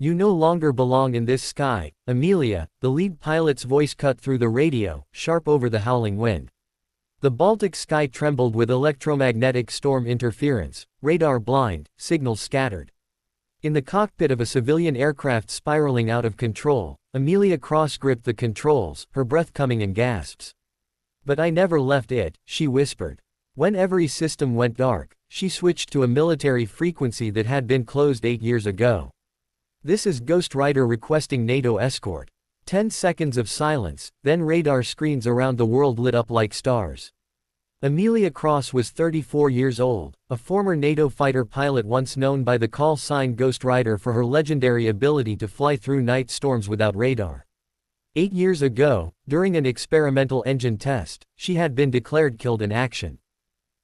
You no longer belong in this sky, Amelia, the lead pilot's voice cut through the radio, sharp over the howling wind. The Baltic sky trembled with electromagnetic storm interference, radar blind, signals scattered. In the cockpit of a civilian aircraft spiraling out of control, Amelia cross-gripped the controls, her breath coming in gasps. "But I never left it," she whispered. When every system went dark, she switched to a military frequency that had been closed 8 years ago. "This is Ghost Rider requesting NATO escort." 10 seconds of silence, then radar screens around the world lit up like stars. Amelia Cross was 34 years old, a former NATO fighter pilot once known by the call sign Ghost Rider for her legendary ability to fly through night storms without radar. 8 years ago, during an experimental engine test, she had been declared killed in action.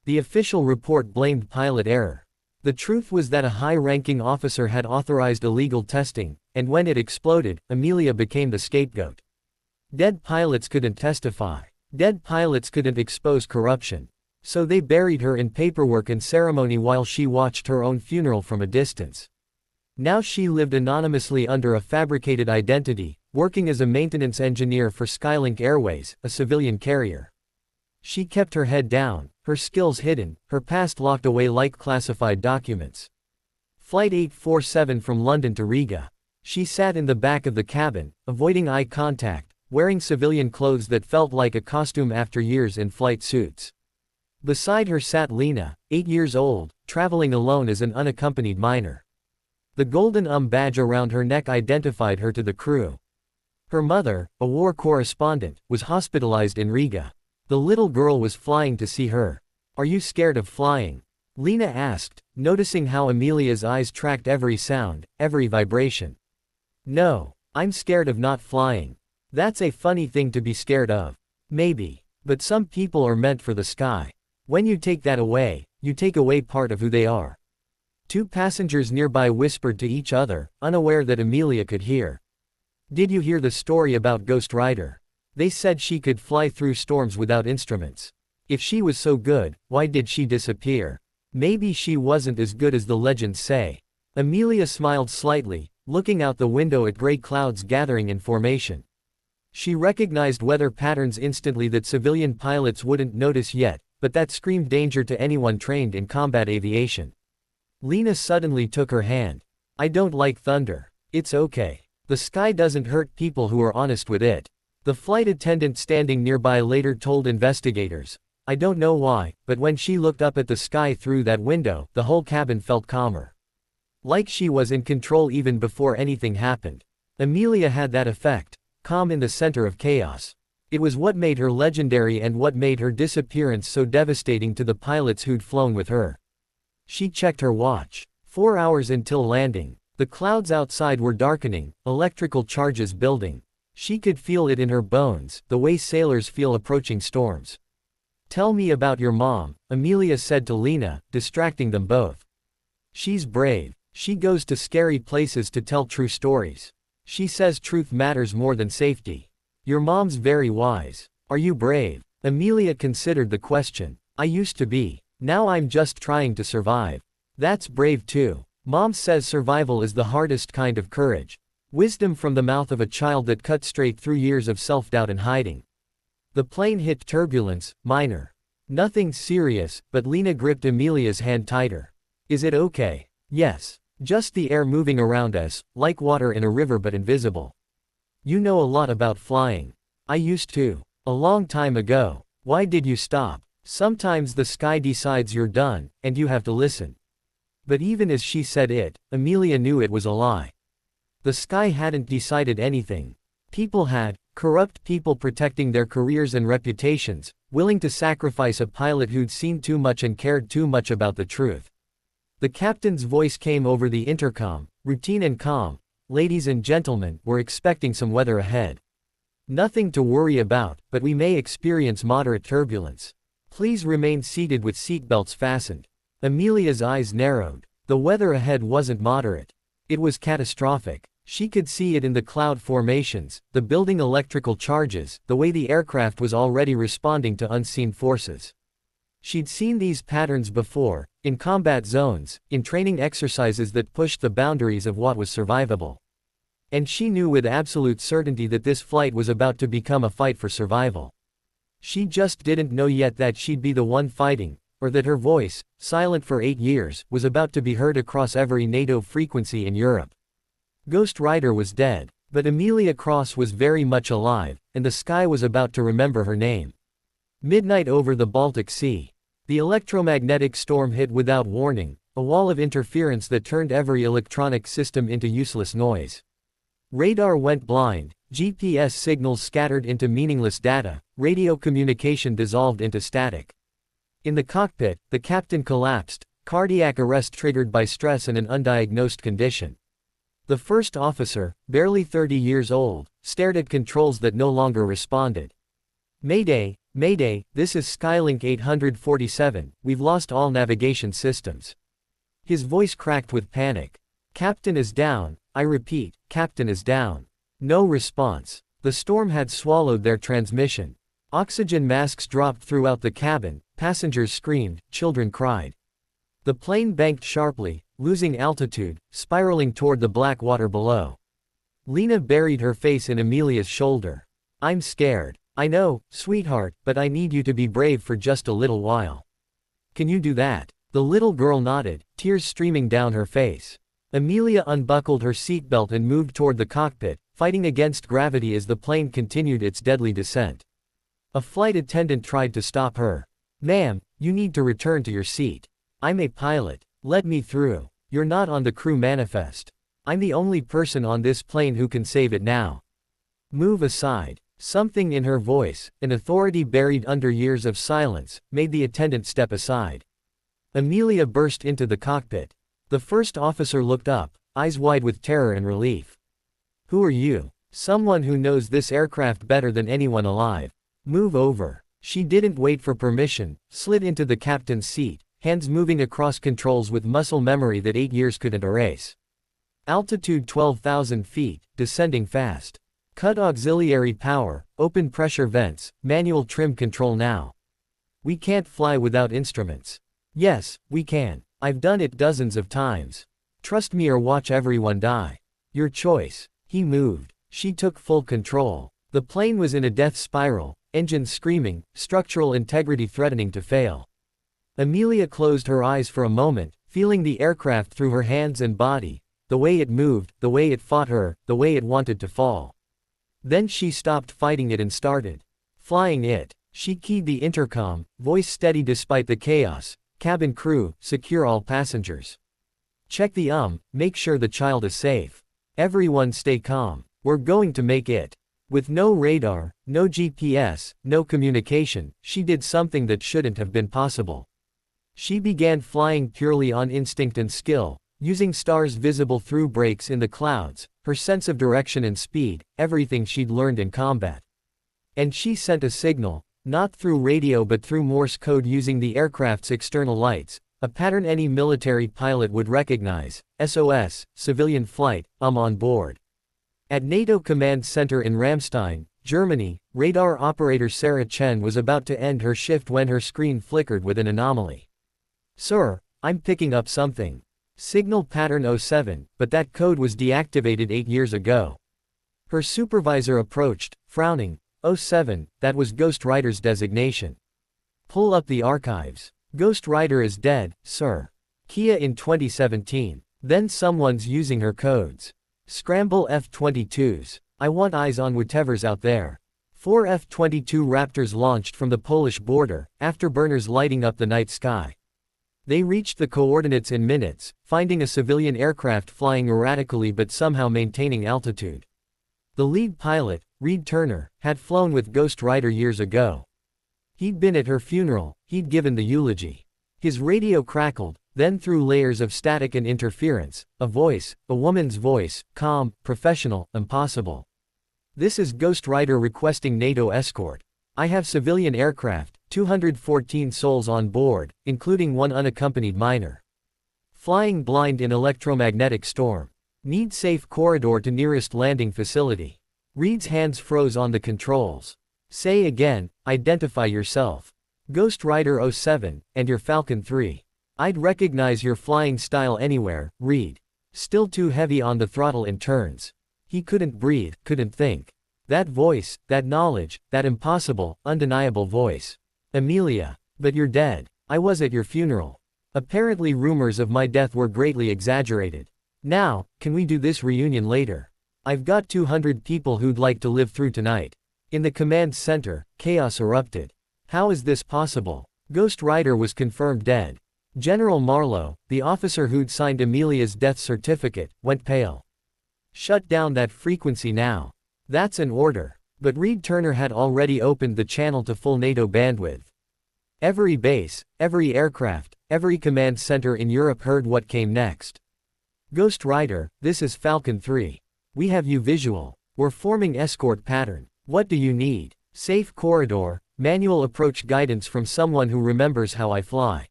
The official report blamed pilot error. The truth was that a high-ranking officer had authorized illegal testing, and when it exploded, Amelia became the scapegoat. Dead pilots couldn't testify. Dead pilots couldn't expose corruption. So they buried her in paperwork and ceremony while she watched her own funeral from a distance. Now she lived anonymously under a fabricated identity, working as a maintenance engineer for Skylink Airways, a civilian carrier. She kept her head down, her skills hidden, her past locked away like classified documents. Flight 847 from London to Riga. She sat in the back of the cabin, avoiding eye contact, wearing civilian clothes that felt like a costume after years in flight suits. Beside her sat Lena, 8 years old, traveling alone as an unaccompanied minor. The golden badge around her neck identified her to the crew. Her mother, a war correspondent, was hospitalized in Riga. The little girl was flying to see her. "Are you scared of flying?" Lena asked, noticing how Amelia's eyes tracked every sound, every vibration. "No, I'm scared of not flying." "That's a funny thing to be scared of." "Maybe. But some people are meant for the sky. When you take that away, you take away part of who they are." 2 passengers nearby whispered to each other, unaware that Amelia could hear. "Did you hear the story about Ghost Rider? They said she could fly through storms without instruments. If she was so good, why did she disappear? Maybe she wasn't as good as the legends say." Amelia smiled slightly, looking out the window at gray clouds gathering in formation. She recognized weather patterns instantly that civilian pilots wouldn't notice yet, but that screamed danger to anyone trained in combat aviation. Lena suddenly took her hand. "I don't like thunder. It's okay. The sky doesn't hurt people who are honest with it." The flight attendant standing nearby later told investigators, "I don't know why, but when she looked up at the sky through that window, the whole cabin felt calmer. Like she was in control even before anything happened." Amelia had that effect, calm in the center of chaos. It was what made her legendary and what made her disappearance so devastating to the pilots who'd flown with her. She checked her watch. 4 hours until landing. The clouds outside were darkening, electrical charges building. She could feel it in her bones, the way sailors feel approaching storms. "Tell me about your mom," Amelia said to Lena, distracting them both. "She's brave. She goes to scary places to tell true stories. She says truth matters more than safety." "Your mom's very wise. Are you brave?" Amelia considered the question. "I used to be. Now I'm just trying to survive." "That's brave too. Mom says survival is the hardest kind of courage." Wisdom from the mouth of a child that cut straight through years of self-doubt and hiding. The plane hit turbulence, minor. Nothing serious, but Lena gripped Amelia's hand tighter. "Is it okay?" "Yes. Just the air moving around us, like water in a river but invisible." "You know a lot about flying." "I used to. A long time ago." "Why did you stop?" "Sometimes the sky decides you're done, and you have to listen." But even as she said it, Amelia knew it was a lie. The sky hadn't decided anything. People had, corrupt people protecting their careers and reputations, willing to sacrifice a pilot who'd seen too much and cared too much about the truth. The captain's voice came over the intercom, routine and calm. "Ladies and gentlemen, we're expecting some weather ahead. Nothing to worry about, but we may experience moderate turbulence. Please remain seated with seatbelts fastened." Amelia's eyes narrowed. The weather ahead wasn't moderate. It was catastrophic. She could see it in the cloud formations, the building electrical charges, the way the aircraft was already responding to unseen forces. She'd seen these patterns before, in combat zones, in training exercises that pushed the boundaries of what was survivable. And she knew with absolute certainty that this flight was about to become a fight for survival. She just didn't know yet that she'd be the one fighting, or that her voice, silent for 8 years, was about to be heard across every NATO frequency in Europe. Ghost Rider was dead, but Amelia Cross was very much alive, and the sky was about to remember her name. Midnight over the Baltic Sea. The electromagnetic storm hit without warning, a wall of interference that turned every electronic system into useless noise. Radar went blind, GPS signals scattered into meaningless data, radio communication dissolved into static. In the cockpit, the captain collapsed, cardiac arrest triggered by stress and an undiagnosed condition. The first officer, barely 30 years old, stared at controls that no longer responded. Mayday, Mayday, this is Skylink 847, we've lost all navigation systems. His voice cracked with panic. Captain is down, I repeat, Captain is down. No response. The storm had swallowed their transmission. Oxygen masks dropped throughout the cabin, passengers screamed, children cried. The plane banked sharply, losing altitude, spiraling toward the black water below. Lena buried her face in Amelia's shoulder. I'm scared. I know, sweetheart, but I need you to be brave for just a little while. Can you do that? The little girl nodded, tears streaming down her face. Amelia unbuckled her seatbelt and moved toward the cockpit, fighting against gravity as the plane continued its deadly descent. A flight attendant tried to stop her. Ma'am, you need to return to your seat. I'm a pilot. Let me through. You're not on the crew manifest. I'm the only person on this plane who can save it now. Move aside. Something in her voice, an authority buried under years of silence, made the attendant step aside. Amelia burst into the cockpit. The first officer looked up, eyes wide with terror and relief. Who are you? Someone who knows this aircraft better than anyone alive. Move over. She didn't wait for permission, slid into the captain's seat, hands moving across controls with muscle memory that 8 years couldn't erase. Altitude 12,000 feet, descending fast. Cut auxiliary power, open pressure vents, manual trim control now. We can't fly without instruments. Yes, we can. I've done it dozens of times. Trust me or watch everyone die. Your choice. He moved. She took full control. The plane was in a death spiral, engines screaming, structural integrity threatening to fail. Amelia closed her eyes for a moment, feeling the aircraft through her hands and body, the way it moved, the way it fought her, the way it wanted to fall. Then she stopped fighting it and started flying it. She keyed the intercom, voice steady despite the chaos. Cabin crew, secure all passengers. Check the make sure the child is safe. Everyone stay calm. We're going to make it. With no radar, no GPS, no communication, she did something that shouldn't have been possible. She began flying purely on instinct and skill, using stars visible through breaks in the clouds, her sense of direction and speed, everything she'd learned in combat. And she sent a signal, not through radio but through Morse code using the aircraft's external lights, a pattern any military pilot would recognize. SOS, civilian flight, on board. At NATO Command Center in Ramstein, Germany, radar operator Sarah Chen was about to end her shift when her screen flickered with an anomaly. Sir, I'm picking up something. Signal pattern 07, but that code was deactivated 8 years ago. Her supervisor approached, frowning. 07, that was Ghost Rider's designation. Pull up the archives. Ghost Rider is dead, sir. Kia in 2017. Then someone's using her codes. Scramble F-22s. I want eyes on whatever's out there. 4 F-22 Raptors launched from the Polish border, afterburners lighting up the night sky. They reached the coordinates in minutes, finding a civilian aircraft flying erratically but somehow maintaining altitude. The lead pilot, Reed Turner, had flown with Ghost Rider years ago. He'd been at her funeral, he'd given the eulogy. His radio crackled, then through layers of static and interference, a voice, a woman's voice, calm, professional, impossible. This is Ghost Rider requesting NATO escort. I have civilian aircraft, 214 souls on board, including one unaccompanied minor. Flying blind in electromagnetic storm. Need safe corridor to nearest landing facility. Reed's hands froze on the controls. Say again, identify yourself. Ghost Rider 07, and your Falcon 3. I'd recognize your flying style anywhere, Reed. Still too heavy on the throttle in turns. He couldn't breathe, couldn't think. That voice, that knowledge, that impossible, undeniable voice. Amelia. But you're dead. I was at your funeral. Apparently rumors of my death were greatly exaggerated. Now, can we do this reunion later? I've got 200 people who'd like to live through tonight. In the command center, chaos erupted. How is this possible? Ghost Rider was confirmed dead. General Marlowe, the officer who'd signed Amelia's death certificate, went pale. Shut down that frequency now. That's an order. But Reed Turner had already opened the channel to full NATO bandwidth. Every base, every aircraft, every command center in Europe heard what came next. Ghost Rider, this is Falcon 3. We have you visual. We're forming escort pattern. What do you need? Safe corridor, manual approach guidance from someone who remembers how I fly.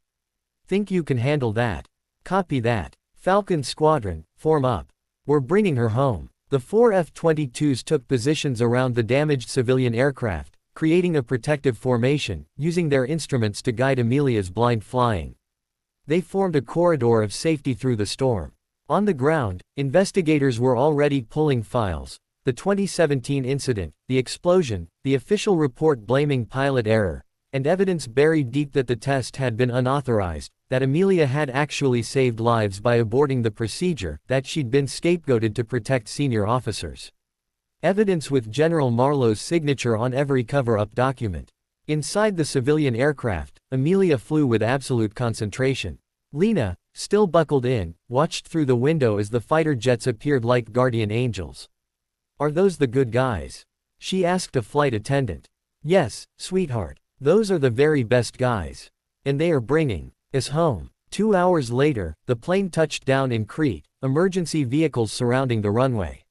Think you can handle that? Copy that. Falcon Squadron, form up. We're bringing her home. The 4 F-22s took positions around the damaged civilian aircraft, creating a protective formation, using their instruments to guide Amelia's blind flying. They formed a corridor of safety through the storm. On the ground, investigators were already pulling files. The 2017 incident, the explosion, the official report blaming pilot error, and evidence buried deep that the test had been unauthorized, that Amelia had actually saved lives by aborting the procedure, that she'd been scapegoated to protect senior officers. Evidence with General Marlowe's signature on every cover-up document. Inside the civilian aircraft, Amelia flew with absolute concentration. Lena, still buckled in, watched through the window as the fighter jets appeared like guardian angels. Are those the good guys? She asked a flight attendant. Yes, sweetheart. Those are the very best guys. And they are bringing us home. 2 hours later, the plane touched down in Crete, emergency vehicles surrounding the runway.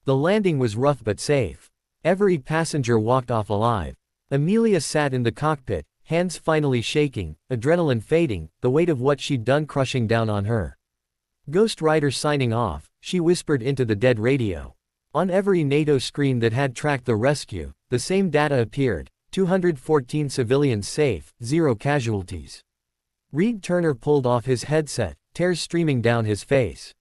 The landing was rough but safe. Every passenger walked off alive. Amelia sat in the cockpit, hands finally shaking, adrenaline fading, the weight of what she'd done crushing down on her. Ghost Rider signing off, she whispered into the dead radio. On every NATO screen that had tracked the rescue, the same data appeared: 214 civilians safe, 0 casualties. Reed Turner pulled off his headset, tears streaming down his face.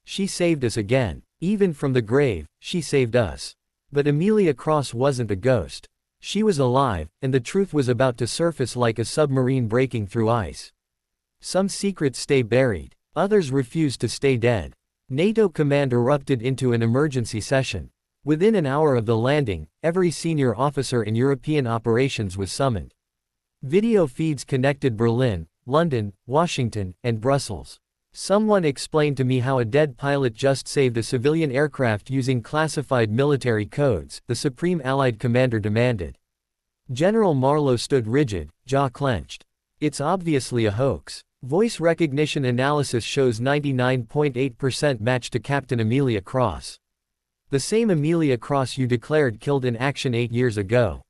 She saved us again. Even from the grave, she saved us. But Amelia Cross wasn't a ghost. She was alive, and the truth was about to surface like a submarine breaking through ice. Some secrets stay buried. Others refuse to stay dead. NATO command erupted into an emergency session. Within an hour of the landing, every senior officer in European operations was summoned. Video feeds connected Berlin, London, Washington, and Brussels. Someone explained to me how a dead pilot just saved a civilian aircraft using classified military codes, the Supreme Allied Commander demanded. General Marlowe stood rigid, jaw clenched. It's obviously a hoax. Voice recognition analysis shows 99.8% match to Captain Amelia Cross. The same Amelia Cross you declared killed in action 8 years ago.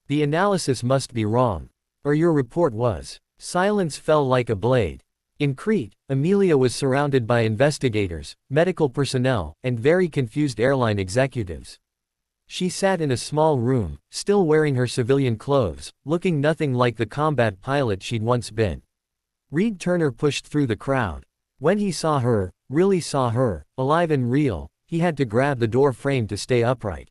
The analysis must be wrong. Or your report was. Silence fell like a blade. In Crete, Amelia was surrounded by investigators, medical personnel, and very confused airline executives. She sat in a small room, still wearing her civilian clothes, looking nothing like the combat pilot she'd once been. Reed Turner pushed through the crowd. When he saw her, really saw her, alive and real, he had to grab the door frame to stay upright.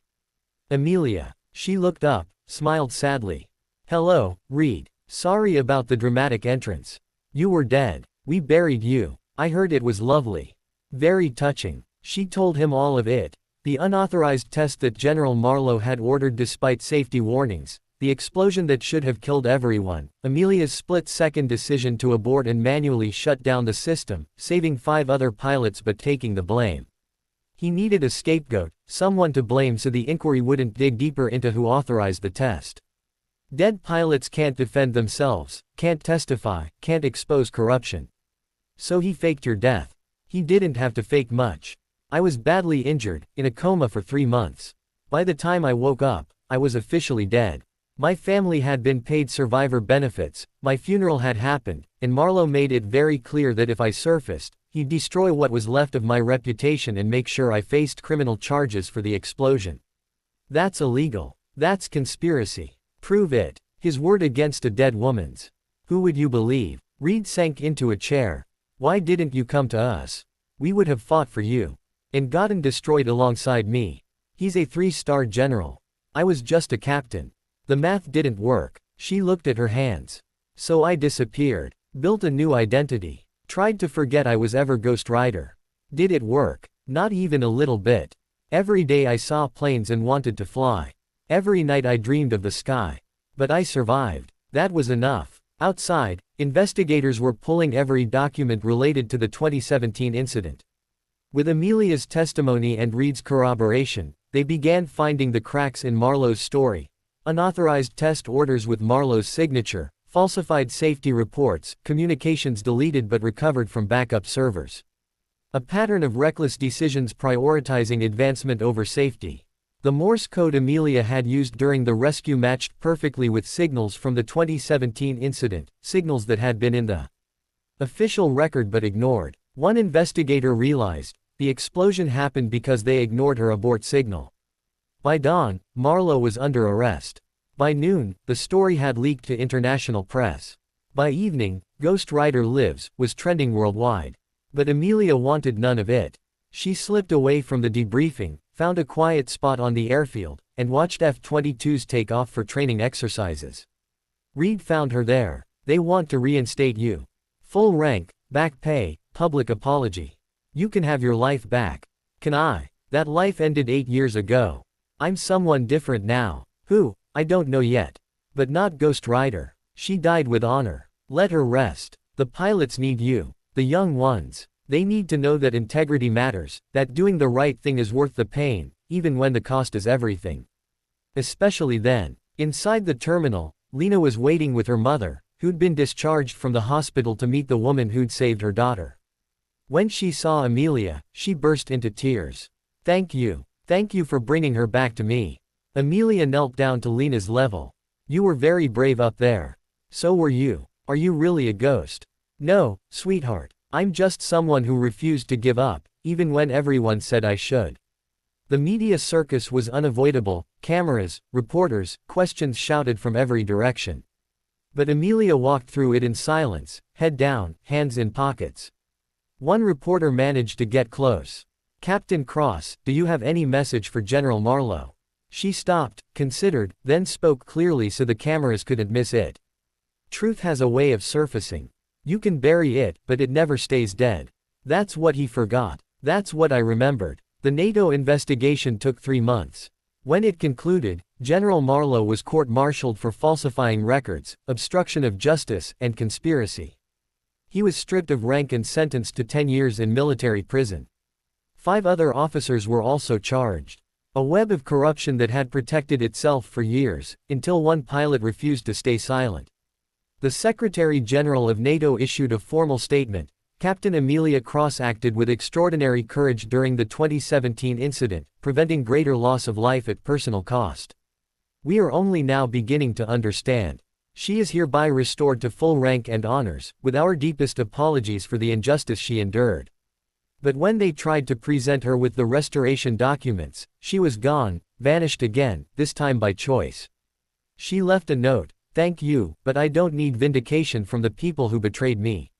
Amelia. She looked up, smiled sadly. Hello, Reed. Sorry about the dramatic entrance. You were dead. We buried you. I heard it was lovely. Very touching. She told him all of it. The unauthorized test that General Marlowe had ordered despite safety warnings. The explosion that should have killed everyone, Amelia's split-second decision to abort and manually shut down the system, saving 5 other pilots but taking the blame. He needed a scapegoat, someone to blame so the inquiry wouldn't dig deeper into who authorized the test. Dead pilots can't defend themselves, can't testify, can't expose corruption. So he faked your death. He didn't have to fake much. I was badly injured, in a coma for 3 months. By the time I woke up, I was officially dead. My family had been paid survivor benefits, my funeral had happened, and Marlowe made it very clear that if I surfaced, he'd destroy what was left of my reputation and make sure I faced criminal charges for the explosion. That's illegal. That's conspiracy. Prove it. His word against a dead woman's. Who would you believe? Reed sank into a chair. Why didn't you come to us? We would have fought for you. And gotten destroyed alongside me. He's a 3-star general. I was just a captain. The math didn't work. She looked at her hands. So I disappeared. Built a new identity. Tried to forget I was ever Ghost Rider. Did it work? Not even a little bit. Every day I saw planes and wanted to fly. Every night I dreamed of the sky. But I survived. That was enough. Outside, investigators were pulling every document related to the 2017 incident. With Amelia's testimony and Reed's corroboration, they began finding the cracks in Marlowe's story. Unauthorized test orders with Marlowe's signature, falsified safety reports, communications deleted but recovered from backup servers. A pattern of reckless decisions prioritizing advancement over safety. The Morse code Amelia had used during the rescue matched perfectly with signals from the 2017 incident, signals that had been in the official record but ignored. One investigator realized, the explosion happened because they ignored her abort signal. By dawn, Marlowe was under arrest. By noon, the story had leaked to international press. By evening, Ghost Rider Lives was trending worldwide. But Amelia wanted none of it. She slipped away from the debriefing, found a quiet spot on the airfield, and watched F-22s take off for training exercises. Reed found her there. They want to reinstate you. Full rank, back pay, public apology. You can have your life back. Can I? That life ended 8 years ago. I'm someone different now. Who? I don't know yet. But not Ghost Rider. She died with honor. Let her rest. The pilots need you. The young ones. They need to know that integrity matters, that doing the right thing is worth the pain, even when the cost is everything. Especially then. Inside the terminal, Lena was waiting with her mother, who'd been discharged from the hospital to meet the woman who'd saved her daughter. When she saw Amelia, she burst into tears. Thank you. Thank you for bringing her back to me. Amelia knelt down to Lena's level. You were very brave up there. So were you. Are you really a ghost? No, sweetheart. I'm just someone who refused to give up, even when everyone said I should. The media circus was unavoidable, cameras, reporters, questions shouted from every direction. But Amelia walked through it in silence, head down, hands in pockets. One reporter managed to get close. Captain Cross, do you have any message for General Marlowe? She stopped, considered, then spoke clearly so the cameras couldn't miss it. Truth has a way of surfacing. You can bury it, but it never stays dead. That's what he forgot. That's what I remembered. The NATO investigation took 3 months. When it concluded, General Marlowe was court-martialed for falsifying records, obstruction of justice, and conspiracy. He was stripped of rank and sentenced to 10 years in military prison. 5 other officers were also charged. A web of corruption that had protected itself for years, until one pilot refused to stay silent. The Secretary General of NATO issued a formal statement. Captain Amelia Cross acted with extraordinary courage during the 2017 incident, preventing greater loss of life at personal cost. We are only now beginning to understand. She is hereby restored to full rank and honors, with our deepest apologies for the injustice she endured. But when they tried to present her with the restoration documents, she was gone, vanished again, this time by choice. She left a note. Thank you, but I don't need vindication from the people who betrayed me.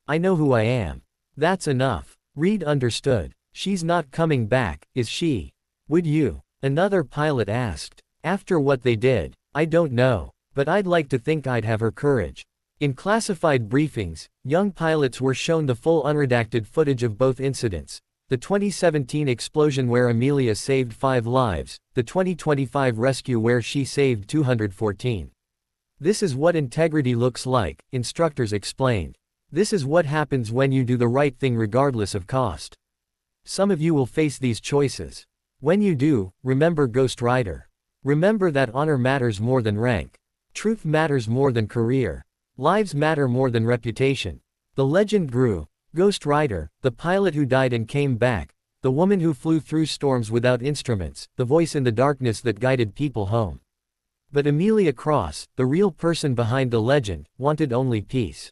I know who I am. That's enough. Reed understood. She's not coming back, is she? Would you? Another pilot asked. After what they did, I don't know, but I'd like to think I'd have her courage. In classified briefings, young pilots were shown the full unredacted footage of both incidents. The 2017 explosion where Amelia saved 5 lives, the 2025 rescue where she saved 214. This is what integrity looks like, instructors explained. This is what happens when you do the right thing regardless of cost. Some of you will face these choices. When you do, remember Ghost Rider. Remember that honor matters more than rank. Truth matters more than career. Lives matter more than reputation. The legend grew. Ghost Rider, the pilot who died and came back, the woman who flew through storms without instruments, the voice in the darkness that guided people home. But Amelia Cross, the real person behind the legend, wanted only peace.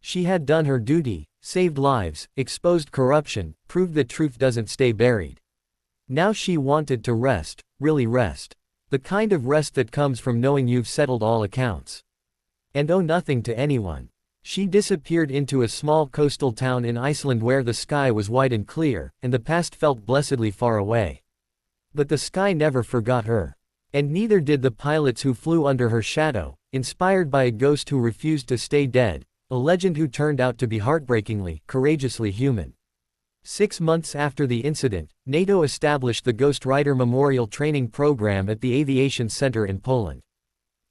She had done her duty, saved lives, exposed corruption, proved that truth doesn't stay buried. Now she wanted to rest, really rest. The kind of rest that comes from knowing you've settled all accounts. And owe nothing to anyone. She disappeared into a small coastal town in Iceland where the sky was white and clear, and the past felt blessedly far away. But the sky never forgot her. And neither did the pilots who flew under her shadow, inspired by a ghost who refused to stay dead, a legend who turned out to be heartbreakingly, courageously human. 6 months after the incident, NATO established the Ghost Rider Memorial Training Program at the Aviation Center in Poland.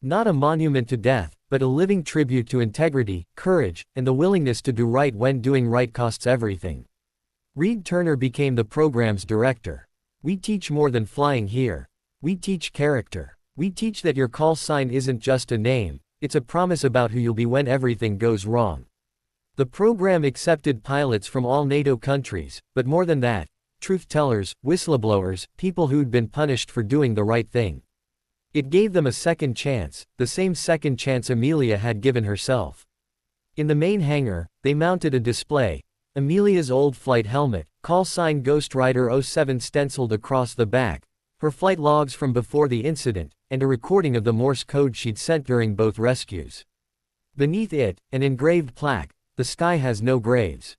Not a monument to death, but a living tribute to integrity, courage, and the willingness to do right when doing right costs everything. Reed Turner became the program's director. We teach more than flying here. We teach character. We teach that your call sign isn't just a name, it's a promise about who you'll be when everything goes wrong. The program accepted pilots from all NATO countries, but more than that, truth-tellers, whistleblowers, people who'd been punished for doing the right thing. It gave them a second chance, the same second chance Amelia had given herself. In the main hangar, they mounted a display, Amelia's old flight helmet, call sign Ghost Rider 07 stenciled across the back, her flight logs from before the incident, and a recording of the Morse code she'd sent during both rescues. Beneath it, an engraved plaque, "The sky has no graves.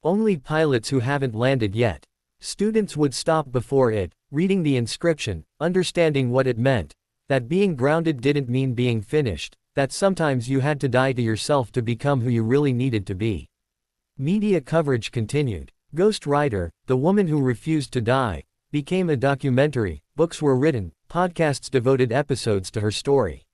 Only pilots who haven't landed yet." Students would stop before it, reading the inscription, understanding what it meant, that being grounded didn't mean being finished, that sometimes you had to die to yourself to become who you really needed to be. Media coverage continued. Ghost Rider, the woman who refused to die, became a documentary, books were written, podcasts devoted episodes to her story.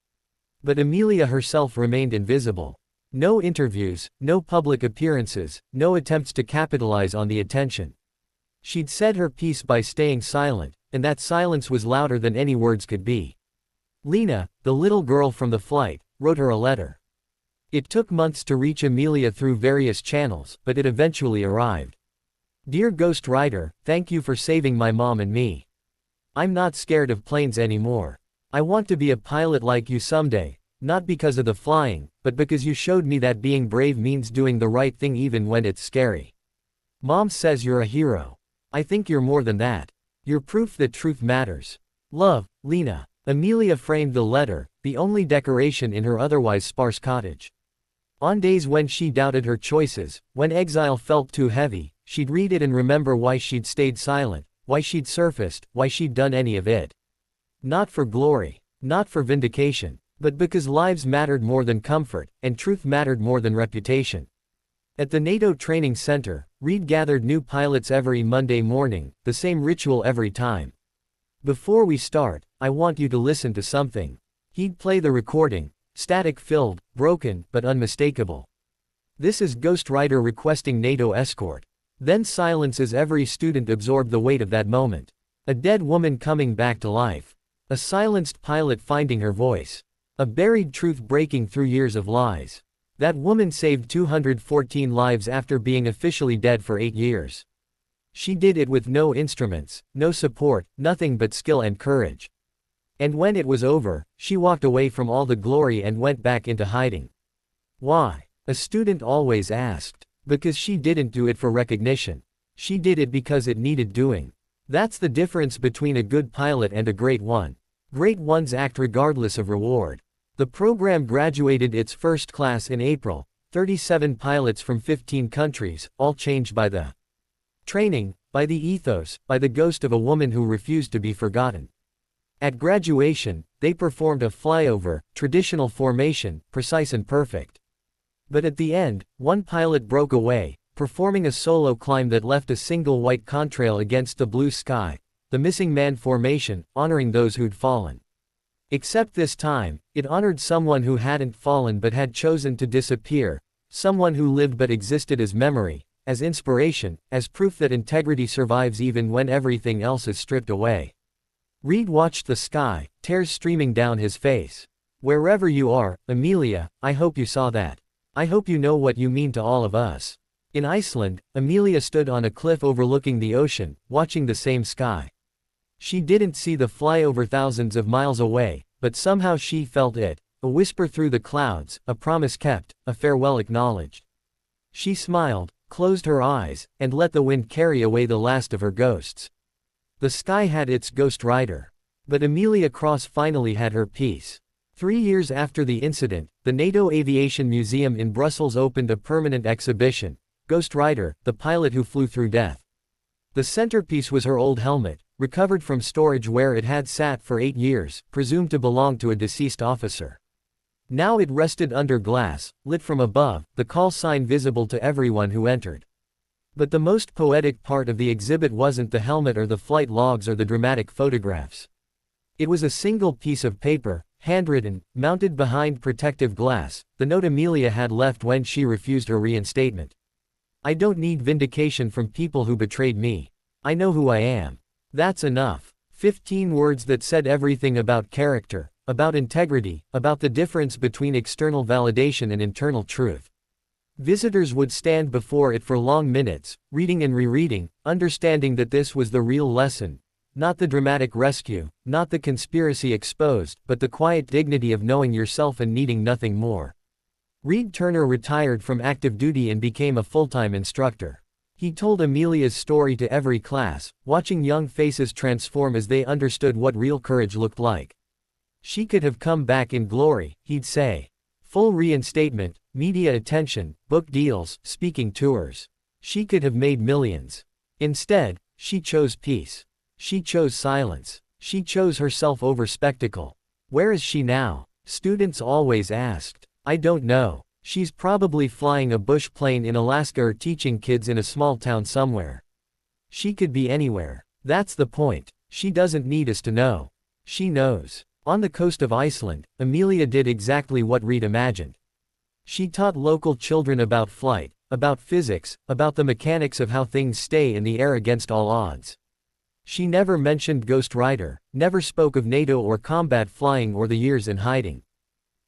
But Amelia herself remained invisible. No interviews, no public appearances, no attempts to capitalize on the attention. She'd said her piece by staying silent, and that silence was louder than any words could be. Lena, the little girl from the flight, wrote her a letter. It took months to reach Amelia through various channels, but it eventually arrived. "Dear Ghost Rider, thank you for saving my mom and me. I'm not scared of planes anymore. I want to be a pilot like you someday, not because of the flying, but because you showed me that being brave means doing the right thing even when it's scary. Mom says you're a hero. I think you're more than that. You're proof that truth matters. Love, Lena." Amelia framed the letter, the only decoration in her otherwise sparse cottage. On days when she doubted her choices, when exile felt too heavy, she'd read it and remember why she'd stayed silent, why she'd surfaced, why she'd done any of it. Not for glory, not for vindication, but because lives mattered more than comfort, and truth mattered more than reputation. At the NATO Training Center, Reed gathered new pilots every Monday morning, the same ritual every time. "Before we start, I want you to listen to something." He'd play the recording, static-filled, broken, but unmistakable. "This is Ghost Rider requesting NATO escort." Then silence as every student absorbed the weight of that moment. A dead woman coming back to life. A silenced pilot finding her voice. A buried truth breaking through years of lies. That woman saved 214 lives after being officially dead for 8 years. She did it with no instruments, no support, nothing but skill and courage. And when it was over, she walked away from all the glory and went back into hiding. Why? A student always asked. Because she didn't do it for recognition. She did it because it needed doing. That's the difference between a good pilot and a great one. Great ones act regardless of reward. The program graduated its first class in April, 37 pilots from 15 countries, all changed by the training, by the ethos, by the ghost of a woman who refused to be forgotten. At graduation, they performed a flyover, traditional formation, precise and perfect. But at the end, one pilot broke away, performing a solo climb that left a single white contrail against the blue sky, the missing man formation, honoring those who'd fallen. Except this time, it honored someone who hadn't fallen but had chosen to disappear, someone who lived but existed as memory, as inspiration, as proof that integrity survives even when everything else is stripped away. Reed watched the sky, tears streaming down his face. Wherever you are, Amelia, I hope you saw that. I hope you know what you mean to all of us. In Iceland, Amelia stood on a cliff overlooking the ocean, watching the same sky. She didn't see the flyover thousands of miles away, but somehow she felt it, a whisper through the clouds, a promise kept, a farewell acknowledged. She smiled, closed her eyes, and let the wind carry away the last of her ghosts. The sky had its Ghost Rider. But Amelia Cross finally had her peace. 3 years after the incident, the NATO Aviation Museum in Brussels opened a permanent exhibition, Ghost Rider, the pilot who flew through death. The centerpiece was her old helmet, recovered from storage where it had sat for 8 years, presumed to belong to a deceased officer. Now it rested under glass, lit from above, the call sign visible to everyone who entered. But the most poetic part of the exhibit wasn't the helmet or the flight logs or the dramatic photographs. It was a single piece of paper, handwritten, mounted behind protective glass, the note Amelia had left when she refused her reinstatement. I don't need vindication from people who betrayed me. I know who I am. That's enough. 15 words that said everything about character, about integrity, about the difference between external validation and internal truth. Visitors would stand before it for long minutes, reading and rereading, understanding that this was the real lesson. Not the dramatic rescue, not the conspiracy exposed, but the quiet dignity of knowing yourself and needing nothing more. Reed Turner retired from active duty and became a full-time instructor. He told Amelia's story to every class, watching young faces transform as they understood what real courage looked like. She could have come back in glory, he'd say. Full reinstatement, media attention, book deals, speaking tours. She could have made millions. Instead, she chose peace. She chose silence. She chose herself over spectacle. Where is she now? Students always asked. I don't know. She's probably flying a bush plane in Alaska or teaching kids in a small town somewhere. She could be anywhere. That's the point. She doesn't need us to know. She knows. On the coast of Iceland, Amelia did exactly what Reed imagined. She taught local children about flight, about physics, about the mechanics of how things stay in the air against all odds. She never mentioned Ghost Rider, never spoke of NATO or combat flying or the years in hiding.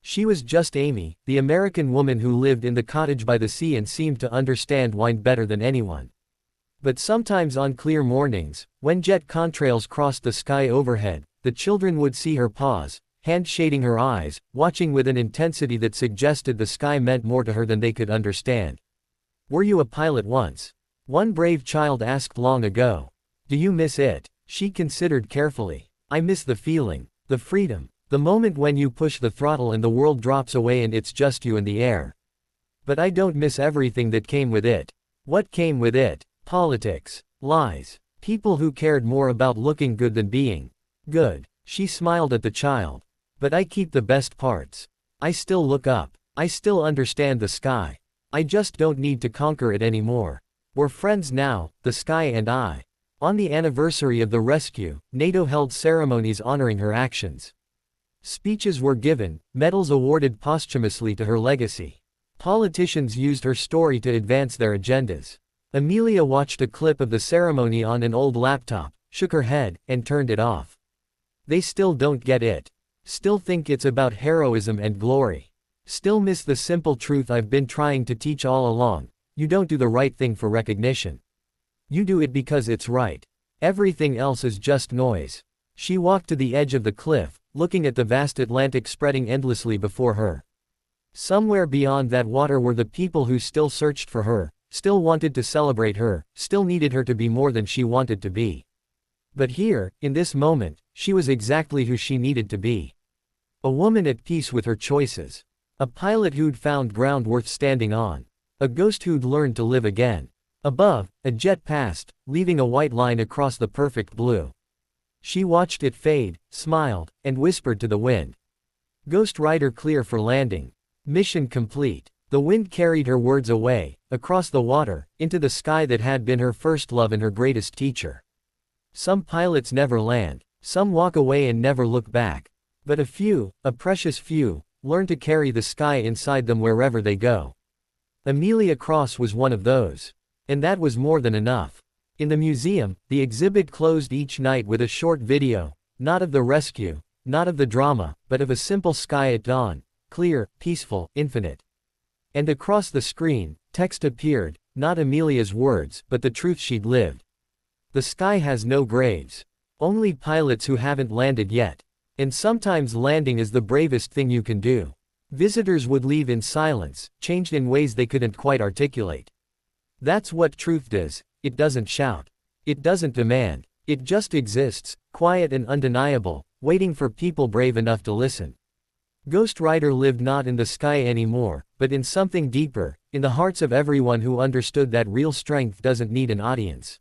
She was just Amy, the American woman who lived in the cottage by the sea and seemed to understand wine better than anyone. But sometimes on clear mornings, when jet contrails crossed the sky overhead, the children would see her pause, hand shading her eyes, watching with an intensity that suggested the sky meant more to her than they could understand. Were you a pilot once? One brave child asked long ago. Do you miss it? She considered carefully. I miss the feeling, the freedom. The moment when you push the throttle and the world drops away and it's just you in the air. But I don't miss everything that came with it. What came with it? Politics. Lies. People who cared more about looking good than being good. She smiled at the child. But I keep the best parts. I still look up. I still understand the sky. I just don't need to conquer it anymore. We're friends now, the sky and I. On the anniversary of the rescue, NATO held ceremonies honoring her actions. Speeches were given, medals awarded posthumously to her legacy. Politicians used her story to advance their agendas. Amelia watched a clip of the ceremony on an old laptop, shook her head, and turned it off. They still don't get it. Still think it's about heroism and glory. Still miss the simple truth I've been trying to teach all along. You don't do the right thing for recognition. You do it because it's right. Everything else is just noise. She walked to the edge of the cliff, looking at the vast Atlantic spreading endlessly before her. Somewhere beyond that water were the people who still searched for her, still wanted to celebrate her, still needed her to be more than she wanted to be. But here, in this moment, she was exactly who she needed to be. A woman at peace with her choices. A pilot who'd found ground worth standing on. A ghost who'd learned to live again. Above, a jet passed, leaving a white line across the perfect blue. She watched it fade, smiled, and whispered to the wind. Ghost Rider clear for landing. Mission complete. The wind carried her words away, across the water, into the sky that had been her first love and her greatest teacher. Some pilots never land. Some walk away and never look back. But a few, a precious few, learn to carry the sky inside them wherever they go. Amelia Cross was one of those. And that was more than enough. In the museum, the exhibit closed each night with a short video, not of the rescue, not of the drama, but of a simple sky at dawn, clear, peaceful, infinite. And across the screen, text appeared, not Amelia's words, but the truth she'd lived. The sky has no graves. Only pilots who haven't landed yet. And sometimes landing is the bravest thing you can do. Visitors would leave in silence, changed in ways they couldn't quite articulate. That's what truth does. It doesn't shout. It doesn't demand. It just exists, quiet and undeniable, waiting for people brave enough to listen. Ghost Rider lived not in the sky anymore, but in something deeper, in the hearts of everyone who understood that real strength doesn't need an audience.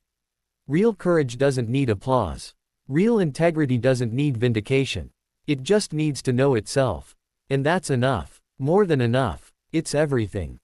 Real courage doesn't need applause. Real integrity doesn't need vindication. It just needs to know itself. And that's enough. More than enough. It's everything.